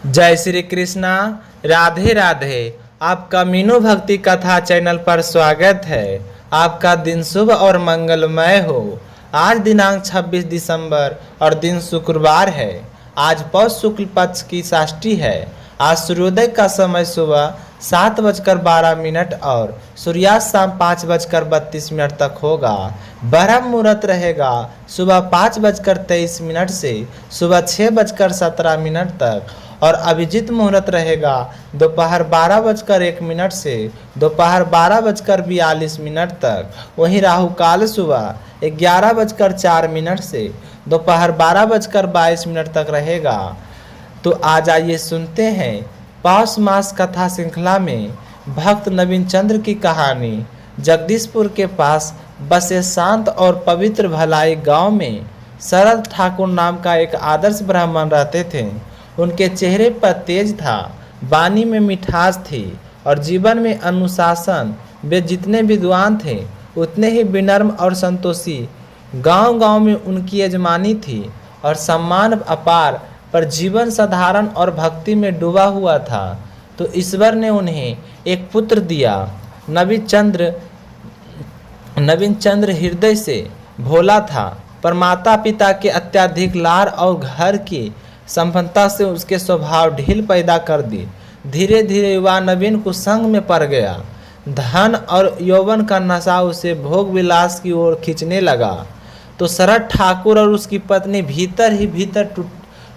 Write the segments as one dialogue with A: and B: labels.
A: जय श्री कृष्णा। राधे राधे। आपका मीनू भक्ति कथा चैनल पर स्वागत है। आपका दिन शुभ और मंगलमय हो। आज दिनांक 26 दिसंबर और दिन शुक्रवार है। आज पौष शुक्ल पक्ष की षष्ठी है। आज सूर्योदय का समय सुबह 7:12 और सूर्यास्त शाम 5:32 तक होगा। ब्रह्म मुहूर्त रहेगा सुबह 5:23 से सुबह 6:17 तक और अभिजीत मुहूर्त रहेगा दोपहर 12:01 से दोपहर 12:42 तक। वहीं राहु काल सुबह 11:04 से दोपहर 12:22 तक रहेगा। तो आज आइए सुनते हैं पौष मास कथा श्रृंखला में भक्त नवीन चंद्र की कहानी। जगदीशपुर के पास बसे शांत और पवित्र भलाई गांव में शरद ठाकुर नाम का एक आदर्श ब्राह्मण रहते थे। उनके चेहरे पर तेज था, वाणी में मिठास थी और जीवन में अनुशासन। वे जितने विद्वान थे उतने ही विनम्र और संतोषी। गांव-गांव में उनकी यजमानी थी और सम्मान अपार, पर जीवन साधारण और भक्ति में डूबा हुआ था। तो ईश्वर ने उन्हें एक पुत्र दिया। नवीन चंद्र हृदय से भोला था, पर माता पिता के अत्यधिक लाड़ और घर की संपन्नता से उसके स्वभाव ढील पैदा कर दी। धीरे धीरे युवा नवीन कुसंग में पड़ गया। धन और यौवन का नशा उसे भोग विलास की ओर खींचने लगा। तो शरद ठाकुर और उसकी पत्नी भीतर ही भीतर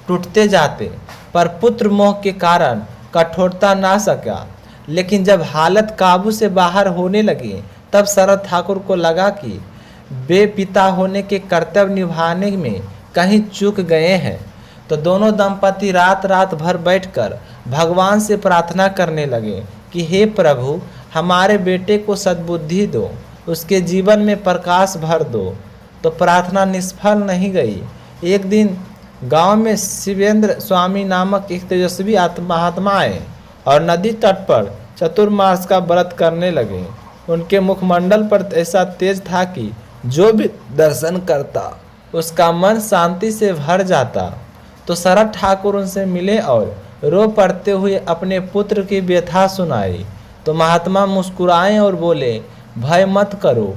A: टूटते जाते, पर पुत्र मोह के कारण कठोरता ना सका। लेकिन जब हालत काबू से बाहर होने लगी तब शरद ठाकुर को लगा कि वे पिता होने के कर्तव्य निभाने में कहीं चूक गए हैं। तो दोनों दंपति रात रात भर बैठकर भगवान से प्रार्थना करने लगे कि हे प्रभु, हमारे बेटे को सद्बुद्धि दो, उसके जीवन में प्रकाश भर दो। तो प्रार्थना निष्फल नहीं गई। एक दिन गांव में शिवेंद्र स्वामी नामक एक तेजस्वी महात्मा आए और नदी तट पर चतुर्मास का व्रत करने लगे। उनके मुखमंडल पर ऐसा तेज था कि जो भी दर्शन करता उसका मन शांति से भर जाता। तो शरद ठाकुर उनसे मिले और रो पड़ते हुए अपने पुत्र की व्यथा सुनाई। तो महात्मा मुस्कुराए और बोले, भय मत करो,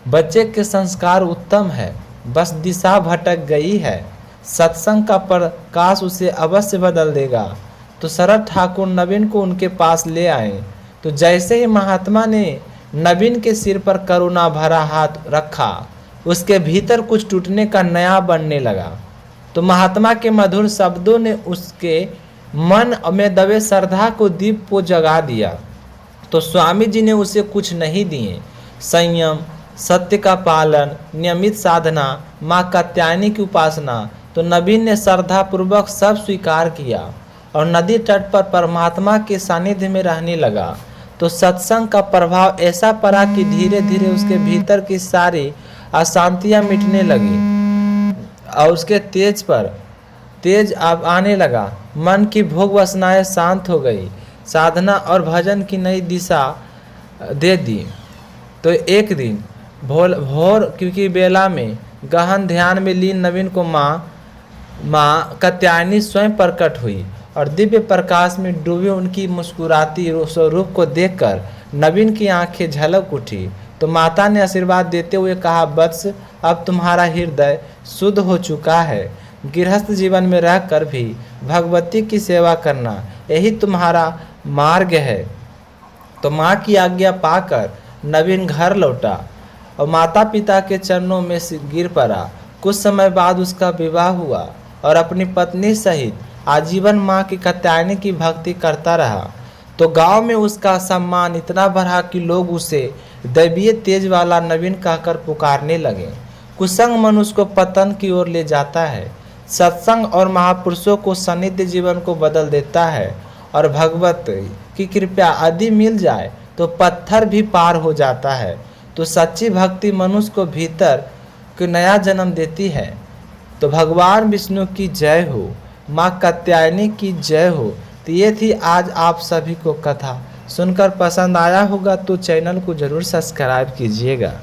A: बच्चे के संस्कार उत्तम है, बस दिशा भटक गई है। सत्संग का प्रकाश उसे अवश्य बदल देगा। तो शरद ठाकुर नवीन को उनके पास ले आए। तो जैसे ही महात्मा ने नवीन के सिर पर करुणा भरा हाथ रखा, उसके भीतर कुछ टूटने का नया बनने लगा। तो महात्मा के मधुर शब्दों ने उसके मन में दबे श्रद्धा को दीप को जगा दिया। तो स्वामी जी ने उसे कुछ नहीं दिए। संयम, सत्य का पालन, नियमित साधना, माँ कात्यायनी की उपासना। तो नवीन ने श्रद्धा पूर्वक सब स्वीकार किया और नदी तट पर परमात्मा के सानिध्य में रहने लगा। तो सत्संग का प्रभाव ऐसा पड़ा कि धीरे धीरे उसके भीतर की सारी अशांतियाँ मिटने लगी और उसके तेज अब आने लगा। मन की भोग वासनाएं शांत हो गई। साधना और भजन की नई दिशा दे दी। तो एक दिन भोर की बेला में गहन ध्यान में लीन नवीन को माँ कात्यायनी स्वयं प्रकट हुई और दिव्य प्रकाश में डूबे उनकी मुस्कुराती स्वरूप को देखकर नवीन की आंखें झलक उठी। तो माता ने आशीर्वाद देते हुए कहा, वत्स, अब तुम्हारा हृदय शुद्ध हो चुका है। गृहस्थ जीवन में रहकर भी भगवती की सेवा करना, यही तुम्हारा मार्ग है। तो माँ की आज्ञा पाकर नवीन घर लौटा और माता पिता के चरणों में गिर पड़ा। कुछ समय बाद उसका विवाह हुआ और अपनी पत्नी सहित आजीवन माँ की कात्यायनी की भक्ति करता रहा। तो गांव में उसका सम्मान इतना बढ़ा कि लोग उसे दैवीय तेज वाला नवीन कहकर पुकारने लगे। कुसंग मनुष्य को पतन की ओर ले जाता है। सत्संग और महापुरुषों को सानिध्य जीवन को बदल देता है और भगवत की कृपा यदि मिल जाए तो पत्थर भी पार हो जाता है। तो सच्ची भक्ति मनुष्य को भीतर को नया जन्म देती है। तो भगवान विष्णु की जय हो, माँ कात्यायनी की जय हो। तो ये थी आज आप सभी को कथा। सुनकर पसंद आया होगा तो चैनल को जरूर सब्सक्राइब कीजिएगा।